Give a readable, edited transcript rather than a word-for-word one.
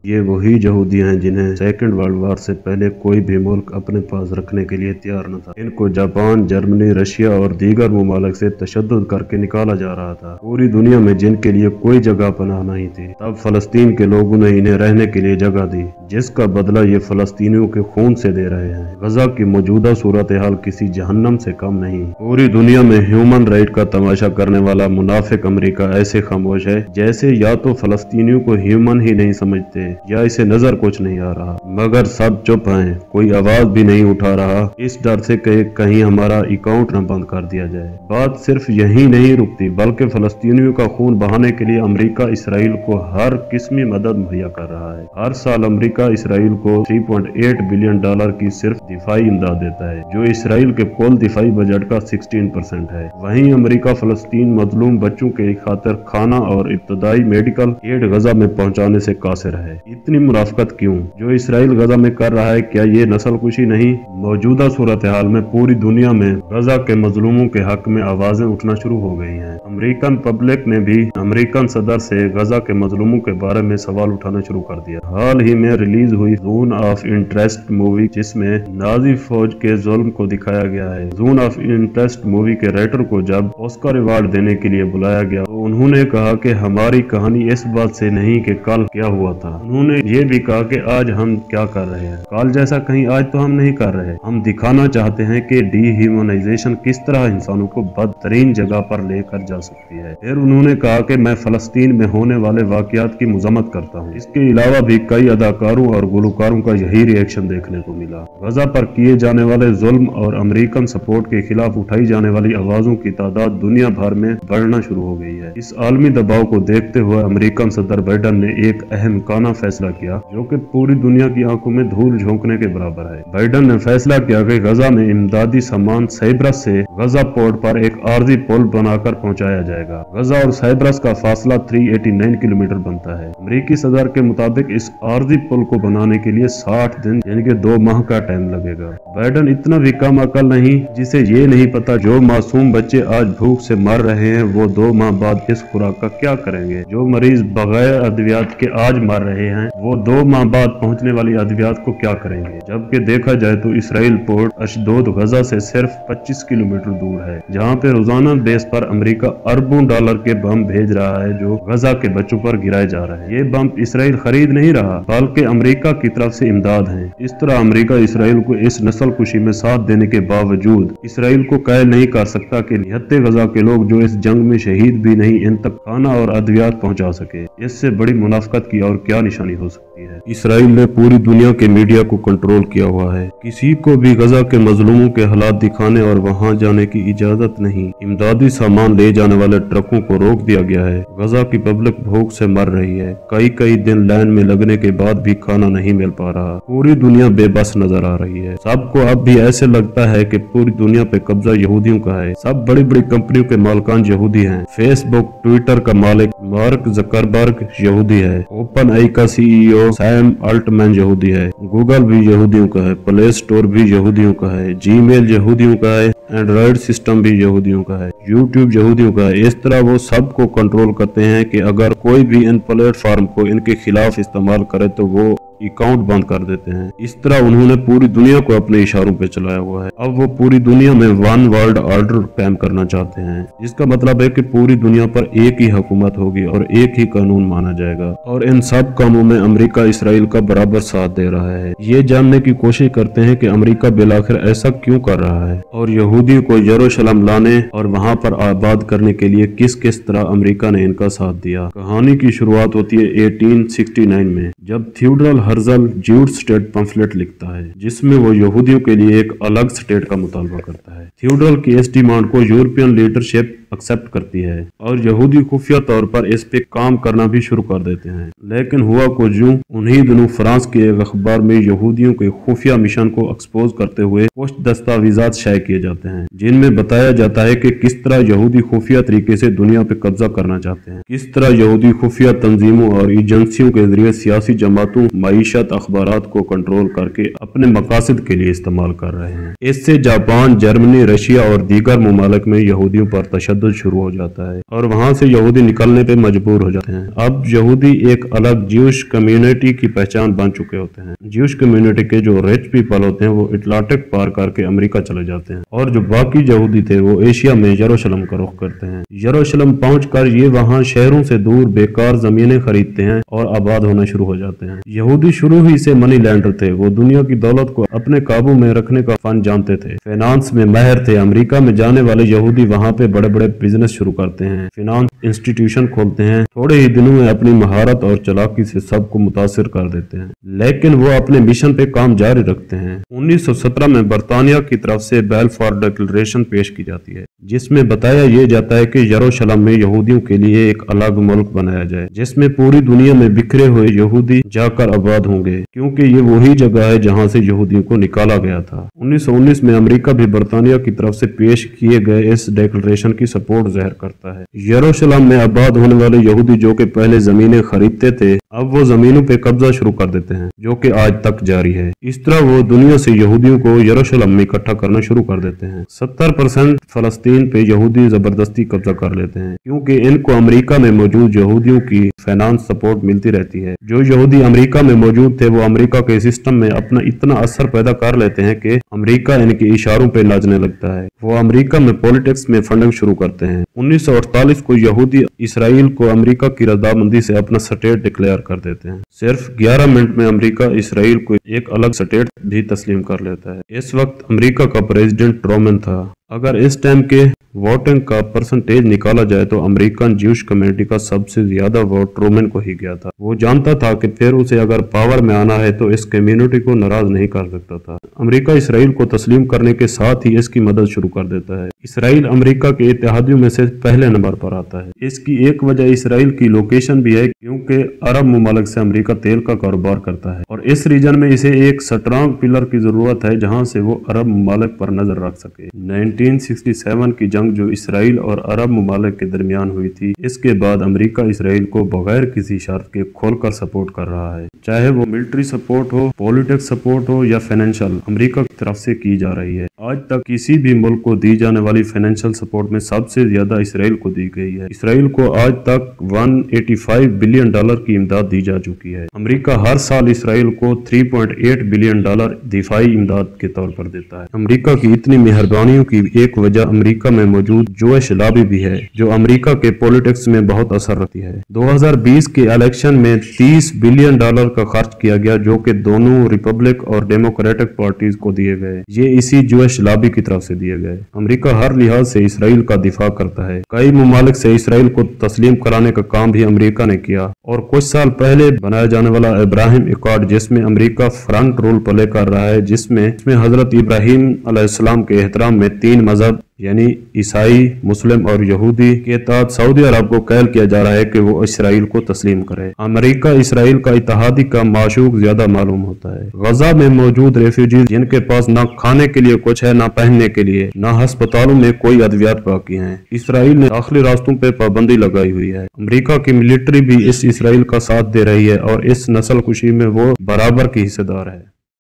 ये वही यहूदी हैं जिन्हें सेकेंड वर्ल्ड वॉर से पहले कोई भी मुल्क अपने पास रखने के लिए तैयार न था। इनको जापान, जर्मनी, रशिया और दीगर ममालिक से तशद्दुद करके निकाला जा रहा था। पूरी दुनिया में जिनके लिए कोई जगह पनाह नहीं थी, तब फलस्तीन के लोगों ने इन्हें रहने के लिए जगह दी, जिसका बदला ये फलस्तीनियों के खून से दे रहे हैं। गजा की मौजूदा सूरत हाल किसी जहन्नम से कम नहीं। पूरी दुनिया में ह्यूमन राइट का तमाशा करने वाला मुनाफिक अमेरिका ऐसे खामोश है जैसे या तो फलस्तीनियों को ह्यूमन ही नहीं समझते या इसे नजर कुछ नहीं आ रहा। मगर सब चुप हैं, कोई आवाज भी नहीं उठा रहा, इस डर से कि कहीं हमारा अकाउंट न बंद कर दिया जाए। बात सिर्फ यही नहीं रुकती, बल्कि फलस्तीनियों का खून बहाने के लिए अमेरिका इसराइल को हर किस्मी मदद मुहैया कर रहा है। हर साल अमेरिका इसराइल को $3.8 बिलियन की सिर्फ दिफाई इमदाद देता है, जो इसराइल के कुल दिफाई बजट का 16% है। वहीं अमेरिका फलस्तीन मजलूम बच्चों के खातिर खाना और इब्तदाई मेडिकल एड गजा में पहुंचाने से कासिर है। इतनी मुनाफिकत क्यों जो इसराइल गजा में कर रहा है? क्या ये नस्ल कुशी नहीं? मौजूदा सूरत हाल में पूरी दुनिया में गजा के मजलूमों के हक में आवाजें उठना शुरू हो गई हैं। अमेरिकन पब्लिक ने भी अमेरिकन सदर से गजा के मजलूमों के बारे में सवाल उठाना शुरू कर दिया। हाल ही में रिलीज हुई जोन ऑफ इंटरेस्ट मूवी, जिसमें नाजी फौज के जुल्म को दिखाया गया है। जोन ऑफ इंटरेस्ट मूवी के राइटर को जब ऑस्कर अवार्ड देने के लिए बुलाया गया तो उन्होंने कहा कि हमारी कहानी इस बात से नहीं कि कल क्या हुआ था। उन्होंने ये भी कहा कि आज हम क्या कर रहे हैं, कल जैसा कहीं आज तो हम नहीं कर रहे। हम दिखाना चाहते हैं कि डीह्यूमनाइजेशन किस तरह इंसानों को बदतरीन जगह पर लेकर जा सकती है। फिर उन्होंने कहा कि मैं फलस्तीन में होने वाले वाकयात की मजम्मत करता हूँ। इसके अलावा भी कई अदाकारों और गुलकारों का यही रिएक्शन देखने को मिला। गजा पर किए जाने वाले जुल्म और अमेरिकन सपोर्ट के खिलाफ उठाई जाने वाली आवाजों की तादाद दुनिया भर में बढ़ना शुरू हो गई है। इस आलमी दबाव को देखते हुए अमेरिकन सदर बाइडन ने एक अहम काना फैसला किया, जो कि पूरी दुनिया की आंखों में धूल झोंकने के बराबर है। बाइडन ने फैसला किया कि गजा में इमदादी सामान साइप्रस से गजा पोर्ट पर एक आर्जी पुल बनाकर पहुंचाया जाएगा। गजा और साइप्रस का फासला 389 किलोमीटर बनता है। अमेरिकी सदर के मुताबिक इस आर्जी पुल को बनाने के लिए 60 दिन यानी कि 2 माह का टाइम लगेगा। बाइडन इतना भी कम अकल नहीं जिसे ये नहीं पता जो मासूम बच्चे आज भूख से मर रहे हैं वो 2 माह बाद इस खुराक का क्या करेंगे। जो मरीज बगैर अद्वियात के आज मर रहे हैं वो 2 माह बाद पहुंचने वाली अद्वियात को क्या करेंगे। जबकि देखा जाए तो इसराइल पोर्ट अशदोद गजा से सिर्फ 25 किलोमीटर दूर है, जहाँ पे रोजाना बेस पर अमेरिका अरबों डॉलर के बम भेज रहा है जो गजा के बच्चों पर गिराए जा रहे हैं। ये बम इसराइल खरीद नहीं रहा बल्कि अमेरिका की तरफ से इमदाद है। इस तरह अमेरिका इसराइल को इस नस्ल कुशी में साथ देने के बावजूद इसराइल को कायल नहीं कर सकता कि निहत्ते गजा के लोग जो इस जंग में शहीद भी नहीं इन तक खाना और अद्वियात पहुंचा सके। इससे बड़ी मुनाफिकत की और क्या निशानी हो सकती है। इसराइल ने पूरी दुनिया के मीडिया को कंट्रोल किया हुआ है। किसी को भी गजा के मजलूमों के हालात दिखाने और वहां जाने की इजाजत नहीं। इमदादी सामान ले जाने वाले ट्रकों को रोक दिया गया है। गजा की पब्लिक भूख से मर रही है। कई दिन लाइन में लगने के बाद भी खाना नहीं मिल पा रहा। पूरी दुनिया बेबस नजर आ रही है। सबको अब भी ऐसे लगता है कि पूरी दुनिया पे कब्जा यहूदियों का है। सब बड़ी बड़ी कंपनियों के मालिकान यहूदी हैं। फेसबुक, ट्विटर का मालिक मार्क जकरबर्ग यहूदी है। ओपन आई का सीईओ सैम अल्टमैन यहूदी है। गूगल भी यहूदियों का है। प्ले स्टोर भी यहूदियों का है। जीमेल यहूदियों का है। एंड्रॉइड सिस्टम भी यहूदियों का है। यूट्यूब यहूदियों का है। इस तरह वो सबको कंट्रोल करते हैं कि अगर कोई भी इन प्लेटफॉर्म को इनके खिलाफ इस्तेमाल करे तो वो अकाउंट बंद कर देते हैं। इस तरह उन्होंने पूरी दुनिया को अपने इशारों पे चलाया हुआ है। अब वो पूरी दुनिया में वन वर्ल्ड ऑर्डर कायम करना चाहते हैं, जिसका मतलब है कि पूरी दुनिया पर एक ही हुकूमत होगी और एक ही कानून माना जाएगा। और इन सब कामों में अमेरिका इसराइल का बराबर साथ दे रहा है। ये जानने की कोशिश करते हैं कि अमेरिका बिलाखिर ऐसा क्यों कर रहा है और यहूदियों को यरूशलेम लाने और वहाँ पर आबाद करने के लिए किस किस तरह अमेरिका ने इनका साथ दिया। कहानी की शुरुआत होती है 1869 में, जब Theodore Herzl Jude state pamphlet लिखता है, जिसमें वो यहूदियों के लिए एक अलग स्टेट का मुतालबा करता है। थियोडोर की इस डिमांड को यूरोपियन लीडरशिप एक्सेप्ट करती है और यहूदी खुफिया तौर पर इस पे काम करना भी शुरू कर देते हैं। लेकिन हुआ कुछ यूं, उन्हीं दिनों फ्रांस के एक अखबार में यहूदियों के खुफिया मिशन को एक्सपोज करते हुए कुछ दस्तावेजात शाये किए जाते हैं, जिनमें बताया जाता है कि किस तरह यहूदी खुफिया तरीके से दुनिया पे कब्जा करना चाहते हैं, किस तरह यहूदी खुफिया तंजीमों और एजेंसियों के जरिए सियासी जमातों, मईशत अखबारात को कंट्रोल करके अपने मकासद के लिए इस्तेमाल कर रहे हैं। इससे जापान, जर्मनी, रशिया और दीगर ममालिक में यहूदियों पर तशद्दुद शुरू हो जाता है और वहां से यहूदी निकलने पे मजबूर हो जाते हैं। अब यहूदी एक अलग ज्यूश कम्युनिटी की पहचान बन चुके होते हैं। ज्यूश कम्युनिटी के जो रिच पीपल होते हैं वो अटलांटिक पार करके अमेरिका चले जाते हैं और जो बाकी यहूदी थे वो एशिया में यरूशलेम का रुख करते हैं। यरूशलेम पहुंचकर ये वहां शहरों से दूर बेकार जमीनें खरीदते हैं और आबाद होना शुरू हो जाते हैं। यहूदी शुरू ही से मनी लैंडर थे। वो दुनिया की दौलत को अपने काबू में रखने का फन जानते थे, फाइनेंस में माहिर थे। अमेरिका में जाने वाले यहूदी वहां पे बड़े बड़े बिजनेस शुरू करते हैं, फाइनेंस इंस्टीट्यूशन खोलते हैं। थोड़े ही दिनों में अपनी महारत और चालाकी से सबको मुतासिर कर देते हैं, लेकिन वो अपने मिशन पे काम जारी रखते हैं। 1917 में बरतानिया की तरफ से बेलफोर डिक्लेरेशन पेश की जाती है, जिसमें बताया ये जाता है कि यरूशलेम में यहूदियों के लिए एक अलग मुल्क बनाया जाए जिसमें पूरी दुनिया में बिखरे हुए यहूदी जाकर आबाद होंगे, क्योंकि ये वही जगह है जहां से यहूदियों को निकाला गया था। 1919 में अमेरिका भी बरतानिया की तरफ से पेश किए गए इस डिक्लेरेशन की सपोर्ट जाहिर करता है। यरूशलेम में आबाद होने वाले यहूदी जो कि पहले जमीनें खरीदते थे, अब वो जमीनों पे कब्जा शुरू कर देते हैं, जो कि आज तक जारी है। इस तरह वो दुनिया से यहूदियों को यरूशलेम में इकट्ठा करना शुरू कर देते हैं। 70% फलस्तीन पे यहूदी जबरदस्ती कब्जा कर लेते हैं, क्योंकि इनको अमेरिका में मौजूद यहूदियों की फाइनेंस सपोर्ट मिलती रहती है। जो यहूदी अमेरिका में मौजूद थे वो अमेरिका के सिस्टम में अपना इतना असर पैदा कर लेते हैं कि अमेरिका इनके इशारों पे नाचने लगता है। वो अमेरिका में पॉलिटिक्स में फंडिंग शुरू करते हैं। 1948 को यहूदी इसराइल को अमेरिका की रजामंदी से अपना स्टेट डिक्लेयर कर देते हैं। सिर्फ 11 मिनट में अमेरिका इसराइल को एक अलग स्टेट भी तस्लीम कर लेता है। इस वक्त अमेरिका का प्रेसिडेंट ट्रूमैन था। अगर इस टाइम के वोटिंग का परसेंटेज निकाला जाए तो अमेरिकन ज्यूश कम्युनिटी का सबसे ज्यादा वोट ट्रूमैन को ही गया था। वो जानता था कि फिर उसे अगर पावर में आना है तो इस कम्युनिटी को नाराज नहीं कर सकता था। अमेरिका इसराइल को तस्लीम करने के साथ ही इसकी मदद शुरू कर देता है। इसराइल अमेरिका के इत्तेहादियों में से पहले नंबर पर आता है। इसकी एक वजह इसराइल की लोकेशन भी है, क्योंकि अरब मुमालिक से अमेरिका तेल का कारोबार करता है और इस रीजन में इसे एक स्ट्रांग पिलर की जरूरत है जहां से वो अरब मुमालिक पर नजर रख सके। 1967 की जंग जो इसराइल और अरब मुमालिक के दरमियान हुई थी, इसके बाद अमेरिका इसराइल को बगैर किसी शर्त के खोलकर सपोर्ट कर रहा है, चाहे वो मिलिट्री सपोर्ट हो, पॉलिटिक्स सपोर्ट हो या फाइनेंशियल, अमेरिका की तरफ से की जा रही है। आज तक किसी भी मुल्क को दी जाने वाली फाइनेंशियल सपोर्ट में सबसे ज्यादा इसराइल को दी गई है। इसराइल को आज तक $185 बिलियन की इमदाद दी जा चुकी है। अमेरिका हर साल इसराइल को $3.8 बिलियन दिफाई इमदाद के तौर पर देता है। अमेरिका की इतनी मेहरबानियों की एक वजह अमेरिका में मौजूद जोश लॉबी भी है, जो अमेरिका के पॉलिटिक्स में बहुत असर रखती है। 2020 के इलेक्शन में $30 बिलियन का खर्च किया गया, जो कि दोनों रिपब्लिक और डेमोक्रेटिक पार्टीज को दिए गए। ये इसी जोश लॉबी की तरफ से दिए गए। अमेरिका हर लिहाज से इसराइल का दिफा करता है। कई ममालिक से इसराइल को तस्लीम कराने का काम भी अमेरिका ने किया और कुछ साल पहले बनाया जाने वाला इब्राहिम अकॉर्ड, जिसमें अमेरिका फ्रंट रोल प्ले कर रहा है, जिसमें हजरत इब्राहिम अलैहिस्सलाम के एहतराम में 3 मजहब यानी ईसाई, मुस्लिम और यहूदी के तहत सऊदी अरब को कहल किया जा रहा है कि वो इसराइल को तस्लीम करे। अमेरिका इसराइल का इत्तेहादी का माशूक ज्यादा मालूम होता है। गजा में मौजूद रेफ्यूजीज जिनके पास ना खाने के लिए कुछ है, ना पहनने के लिए, ना अस्पतालों में कोई अद्वियात बाकी हैं। इसराइल ने दाखिली रास्तों पे पाबंदी लगाई हुई है। अमेरिका की मिलिट्री भी इस इसराइल का साथ दे रही है और इस नस्ल कुशी में वो बराबर की हिस्सेदार है।